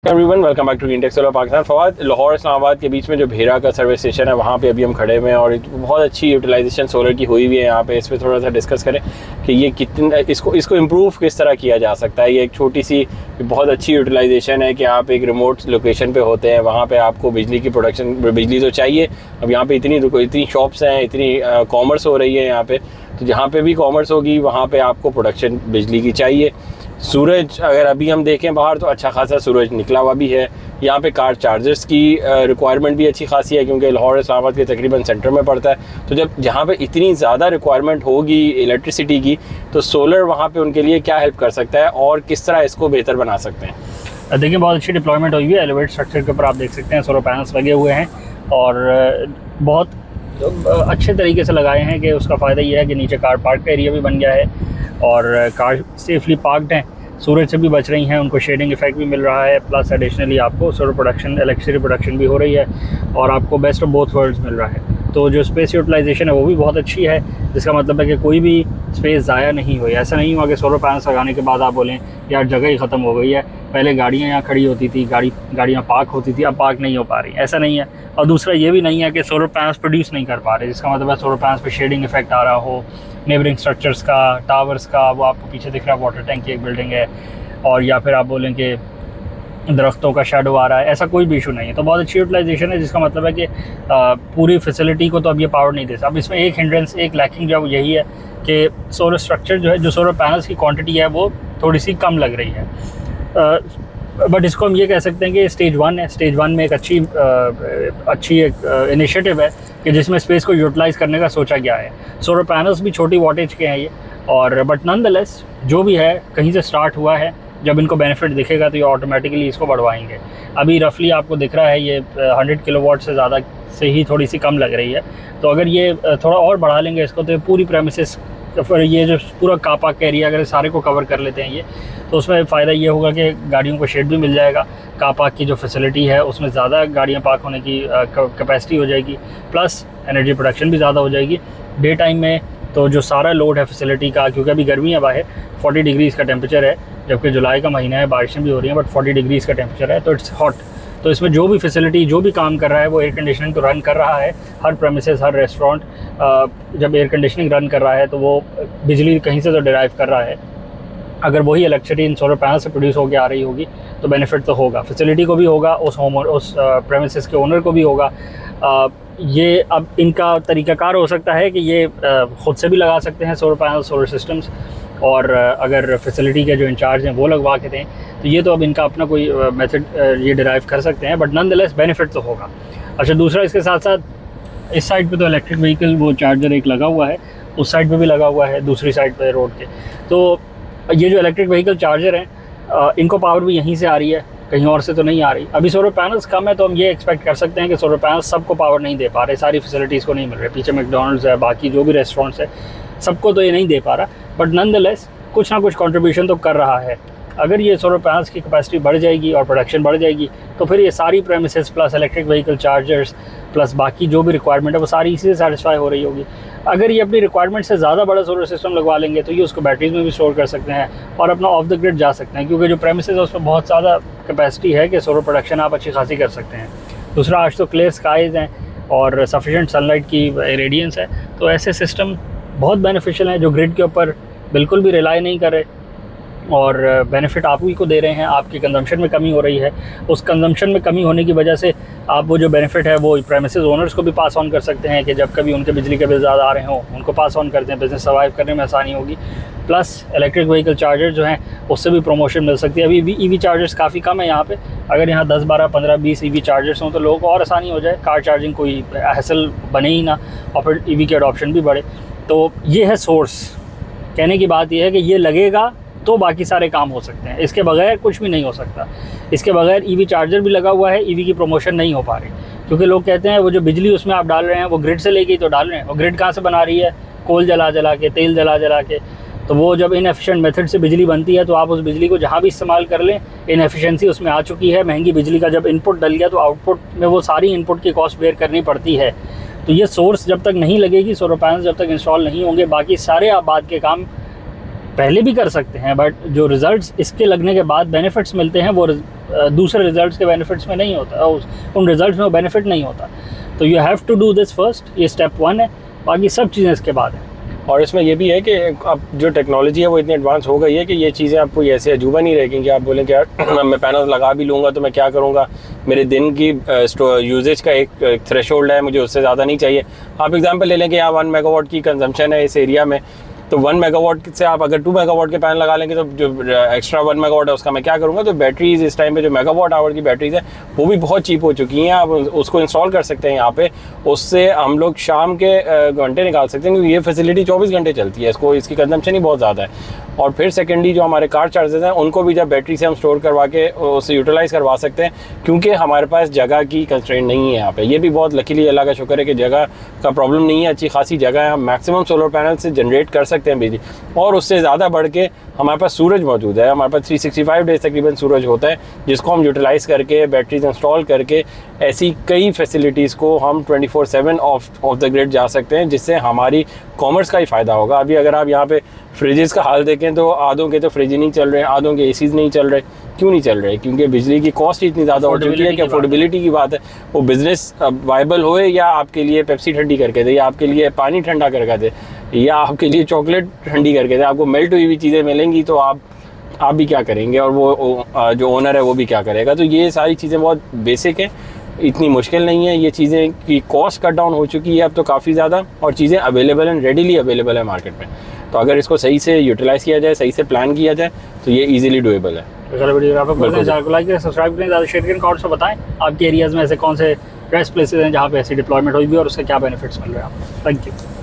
Everyone welcome back to green tech solar Pakistan. Fawad, Lahore Islamabad के बीच में जो भेरा का सर्विस स्टेशन है वहाँ पे अभी हम खड़े हुए हैं और बहुत अच्छी यूटिलाइजेशन सोलर की हुई हुई है यहाँ पे। इस पर थोड़ा सा डिस्कस करें कि ये कितना इसको इम्प्रूव किस तरह किया जा सकता है। ये एक छोटी सी बहुत अच्छी यूटिलाइजेशन है कि आप एक रिमोट लोकेशन पे होते हैं, वहाँ पे आपको बिजली की प्रोडक्शन, बिजली तो चाहिए। अब यहाँ पे इतनी शॉप्स हैं, इतनी कॉमर्स हो रही है यहाँ पे, तो जहाँ पे भी कॉमर्स होगी वहाँ पे आपको प्रोडक्शन बिजली की चाहिए। सूरज अगर अभी हम देखें बाहर तो अच्छा खासा सूरज निकला हुआ भी है। यहाँ पे कार चार्जर्स की रिक्वायरमेंट भी अच्छी खासी है क्योंकि लाहौर इस्लामाबाद के तकरीबन सेंटर में पड़ता है। तो जब जहाँ पे इतनी ज़्यादा रिक्वायरमेंट होगी इलेक्ट्रिसिटी की, तो सोलर वहाँ पे उनके लिए क्या हेल्प कर सकता है और किस तरह इसको बेहतर बना सकते हैं। देखिए, बहुत अच्छी डिप्लॉयमेंट हुई है। एलिवेट स्ट्रक्चर के ऊपर आप देख सकते हैं सोलर पैनल्स लगे हुए हैं और बहुत अच्छे तरीके से लगाए हैं कि उसका फ़ायदा ये है कि नीचे कार पार्क का एरिया भी बन गया है और कार सेफली पार्कड हैं, सूरज से भी बच रही हैं, उनको शेडिंग इफेक्ट भी मिल रहा है, प्लस एडिशनली आपको सोलर प्रोडक्शन, इलेक्ट्रिसिटी प्रोडक्शन भी हो रही है और आपको बेस्ट ऑफ बोथ वर्ल्ड्स मिल रहा है। तो जो स्पेस यूटिलाइजेशन है वो भी बहुत अच्छी है, जिसका मतलब है कि कोई भी स्पेस ज़ाया नहीं हुई। ऐसा नहीं हुआ कि सोलर पैनल्स लगाने के बाद आप बोलें यार जगह ही ख़त्म हो गई है, पहले गाड़ियाँ यहाँ खड़ी होती थी, गाड़ियाँ पार्क होती थी, अब पार्क नहीं हो पा रही, ऐसा नहीं है। और दूसरा ये भी नहीं है कि सोलर पैनल्स प्रोड्यूस नहीं कर पा रहे, जिसका मतलब है सोलर पैनल्स पे शेडिंग इफेक्ट आ रहा हो, नेबरिंग स्ट्रक्चर्स का, टावर्स का, वो आपको पीछे दिख रहा है वाटर टैंक की एक बिल्डिंग है, और या फिर आप बोलें कि दरख्तों का शेडो आ रहा है, ऐसा कोई भी इशू नहीं है। तो बहुत अच्छी यूटिलाइजेशन है, जिसका मतलब है कि पूरी फैसिलिटी को तो अब ये पावर नहीं दे सकता। अब इसमें एक हिंड्रेंस, एक लैकिंग जो यही है कि सोलर स्ट्रक्चर जो है, जो सोलर पैनल्स की क्वांटिटी है वो थोड़ी सी कम लग रही है। बट इसको हम ये कह सकते हैं कि स्टेज 1 है। स्टेज 1 में एक अच्छी एक इनिशिएटिव है कि जिसमें स्पेस को यूटिलाइज़ करने का सोचा गया है। सोलर पैनल्स भी छोटी वॉटेज के हैं ये, और बट नॉनदलेस जो भी है कहीं से स्टार्ट हुआ है। जब इनको बेनिफिट दिखेगा तो ये ऑटोमेटिकली इसको बढ़वाएंगे। अभी रफली आपको दिख रहा है ये 100 किलोवाट से ज़्यादा से ही थोड़ी सी कम लग रही है। तो अगर ये थोड़ा और बढ़ा लेंगे इसको, तो पूरी प्रेमिसेस, फिर ये जो पूरा कार पार्क का एरिया अगर सारे को कवर कर लेते हैं ये, तो उसमें फ़ायदा ये होगा कि गाड़ियों को शेड भी मिल जाएगा, कार पार्क की जो फैसिलिटी है उसमें ज़्यादा गाड़ियाँ पार्क होने की कैपेसिटी हो जाएगी, प्लस एनर्जी प्रोडक्शन भी ज़्यादा हो जाएगी। डे टाइम में तो जो सारा लोड है फैसिलिटी का, क्योंकि अभी गर्मी है बाहर, 40 डिग्रीज़ का टेम्परेचर है, जबकि जुलाई का महीना है, बारिशें भी हो रही हैं, बट 40 डिग्रीज़ का टेम्परेचर है, तो इट्स हॉट। तो इसमें जो भी फैसिलिटी, जो भी काम कर रहा है वो एयर कंडीशनिंग तो रन कर रहा है। हर प्रेमिसेस, हर रेस्टोरेंट जब एयर कंडीशनिंग रन कर रहा है तो वो बिजली कहीं से तो डिराइव कर रहा है। अगर वही इलेक्ट्रिसिटी इन सोलर पैनल से प्रोड्यूस होकर आ रही होगी तो बेनिफिट तो होगा, फैसिलिटी को भी होगा, उस प्रेमिसेस के ओनर को भी होगा। ये अब इनका तरीक़ाकार हो सकता है कि ये ख़ुद से भी लगा सकते हैं सोलर पैनल, सोलर सिस्टम्स, और अगर फैसिलिटी के जो इंचार्ज हैं वो लगवा के दें, तो ये तो अब इनका अपना कोई मेथड ये डिराइव कर सकते हैं, बट नॉनदलेस बेनिफिट तो होगा। अच्छा, दूसरा इसके साथ साथ इस साइड पे तो इलेक्ट्रिक व्हीकल वो चार्जर एक लगा हुआ है, उस साइड पे भी लगा हुआ है, दूसरी साइड पे रोड के। तो ये जो इलेक्ट्रिक व्हीकल चार्जर हैं इनको पावर भी यहीं से आ रही है, कहीं और से तो नहीं आ रही। अभी सोलर पैनल्स कम है तो हम ये एक्सपेक्ट कर सकते हैं कि सोलर पैनल्स सबको पावर नहीं दे पा रहे, सारी फैसिलिटीज़ को नहीं मिल रही। पीछे मैकडॉनल्ड्स है, बाकी जो भी रेस्टोरेंट्स है, सबको तो ये नहीं दे पा रहा, बट नॉनदलेस कुछ ना कुछ कंट्रीब्यूशन तो कर रहा है। अगर ये सोलर पैनल्स की कैपेसिटी बढ़ जाएगी और प्रोडक्शन बढ़ जाएगी तो फिर ये सारी premises plus electric vehicle chargers plus बाकी जो भी रिक्वायरमेंट है वो सारी इसी से सेटिस्फाई हो रही होगी। अगर ये अपनी रिक्वायरमेंट से ज़्यादा बड़ा सोलर सिस्टम लगवा लेंगे तो ये उसको बैटरीज में भी स्टोर कर सकते हैं और अपना ऑफ द ग्रिड जा सकते हैं, क्योंकि जो प्रेमिसेस है उसमें बहुत ज़्यादा कैपेसिटी है कि सोलर प्रोडक्शन आप अच्छी खासी कर सकते हैं। दूसरा, आज तो क्लियर स्काइज़ हैं और सफिशेंट सनलाइट की रेडियंस है, तो ऐसे सिस्टम बहुत बेनिफिशियल हैं जो ग्रिड के ऊपर बिल्कुल भी रिलाई नहीं कर रहे और बेनिफिट आप ही को दे रहे हैं। आपकी कंजम्पशन में कमी हो रही है, उस कंजम्पशन में कमी होने की वजह से आप वो जो बेनिफिट है वो प्रेमिसेस ओनर्स को भी पास ऑन कर सकते हैं कि जब कभी उनके बिजली के बिल ज़्यादा आ रहे हों उनको पास ऑन करते हैं, बिज़नेस सर्वाइव करने में आसानी होगी। प्लस इलेक्ट्रिक व्हीकल चार्जर जो हैं उससे भी प्रमोशन मिल सकती है। अभी ईवी चार्जर्स काफ़ी कम है यहाँ पे, अगर यहाँ 10, 12, 15, 20 ईवी चार्जर्स हों तो लोगों को और आसानी हो जाए, कार चार्जिंग कोई हैसल बने ही ना और फिर ईवी की अडॉप्शन भी बढ़े। तो ये है सोर्स। कहने की बात यह है कि ये लगेगा तो बाकी सारे काम हो सकते हैं, इसके बगैर कुछ भी नहीं हो सकता। इसके बगैर ईवी चार्जर भी लगा हुआ है, ईवी की प्रमोशन नहीं हो पा रही, क्योंकि लोग कहते हैं वो जो बिजली उसमें आप डाल रहे हैं वो ग्रिड से लेके तो डाल रहे हैं, और ग्रिड कहाँ से बना रही है? कोल जला जला के, तेल जला जला के। तो वो जब इनएफिशिएंट मेथड से बिजली बनती है तो आप उस बिजली को जहाँ भी इस्तेमाल कर लें, इनएफिशिएंसी उसमें आ चुकी है। महंगी बिजली का जब इनपुट डल गया तो आउटपुट में वो सारी इनपुट की कॉस्ट बेयर करनी पड़ती है। तो ये सोर्स जब तक नहीं लगेगी, सोलर पैनल्स जब तक इंस्टॉल नहीं होंगे, बाकी सारे आप बाद के काम पहले भी कर सकते हैं, बट जो रिजल्ट्स इसके लगने के बाद बेनिफिट्स मिलते हैं वो दूसरे रिजल्ट्स के बेनिफिट्स में नहीं होता, उन रिजल्ट्स में वो बेनिफिट नहीं होता। तो you have to do this first, ये स्टेप 1 है, बाकी सब चीज़ें इसके बाद है। और इसमें ये भी है कि अब जो टेक्नोलॉजी है वो इतनी एडवांस हो गई है कि ये चीज़ें आपको ऐसे अजूबा नहीं रहेगी कि आप बोलें कि यार मैं पैनल लगा भी लूँगा तो मैं क्या करूँगा, मेरे दिन की यूजेज का एक थ्रेशोल्ड है, मुझे उससे ज़्यादा नहीं चाहिए। आप एग्जांपल ले लें कि यहाँ 1 मेगावाट की कंजम्पशन है इस एरिया में, तो 1 मेगावाट से आप अगर 2 मेगावाट के पैनल लगा लेंगे तो जो एक्स्ट्रा 1 मेगावाट है उसका मैं क्या करूँगा। तो बैटरीज इस टाइम पे जो मेगावाट आवर की बैटरीज है वो भी बहुत चीप हो चुकी हैं, आप उसको इंस्टॉल कर सकते हैं यहाँ पे, उससे हम लोग शाम के घंटे निकाल सकते हैं क्योंकि ये फैसिलिटी 24 घंटे चलती है, इसको इसकी कंजम्पशन ही बहुत ज़्यादा है। और फिर सेकेंडली जो हमारे कार चार्जेस हैं उनको भी जब बैटरी से हम स्टोर करवा के उससे यूटिलाइज़ करवा सकते हैं क्योंकि हमारे पास जगह की कंस्ट्रेंट नहीं है यहाँ पे। ये भी बहुत लकीली अल्लाह का शुक्र है कि जगह का प्रॉब्लम नहीं है, अच्छी खासी जगह है, हम मैक्सिमम सोलर पैनल से जनरेट कर सकते हैं बिजली। और उससे ज़्यादा बढ़ के हमारे पास सूरज मौजूद है, हमारे पास 365 डेज तकरीबन सूरज होता है जिसको हम यूटिलाइज़ करके बैटरीज इंस्टॉल करके ऐसी कई फैसिलिटीज़ को हम 24/7 ऑफ द ग्रिड जा सकते हैं, जिससे हमारी कॉमर्स का ही फ़ायदा होगा। अभी अगर आप यहाँ पे फ्रिजेस का हाल देखें तो आधों के तो फ्रिज नहीं चल रहे, आधों के एसीज़ नहीं चल रहे। क्यों नहीं चल रहे? क्योंकि बिजली की कॉस्ट इतनी ज़्यादा हो चुकी है कि अफोर्डेबिलिटी की बात है। वो बिज़नेस वाइबल होए या आपके लिए पेप्सी ठंडी करके दे, या आपके लिए पानी ठंडा करके दे, या आपके लिए चॉकलेट ठंडी करके दे, आपको मेल्ट हुई हुई चीज़ें मिलेंगी तो आप भी क्या करेंगे और वो जो ओनर है वो भी क्या करेगा। तो ये सारी चीज़ें बहुत बेसिक हैं, इतनी मुश्किल नहीं है। ये चीज़ें की कॉस्ट कट डाउन हो चुकी है अब तो काफ़ी ज़्यादा, और चीज़ें अवेलेबल हैं, रेडीली अवेलेबल है मार्केट में। तो अगर इसको सही से यूटिलाइज़ किया जाए, सही से प्लान किया जाए तो ये ईजिली डुएबल है। अगर वीडियो आपको पसंद है, लाइक करें, सब्सक्राइब करें, ज़्यादा शेयर करें, कमेंट्स में बताएं आपके एरियाज़ में ऐसे कौन से बेस्ट प्लेसेस हैं जहाँ पे ऐसी डिप्लॉयमेंट होगी और उससे क्या बेनिफिट्स मिल रहे हैं आपको। Thank you.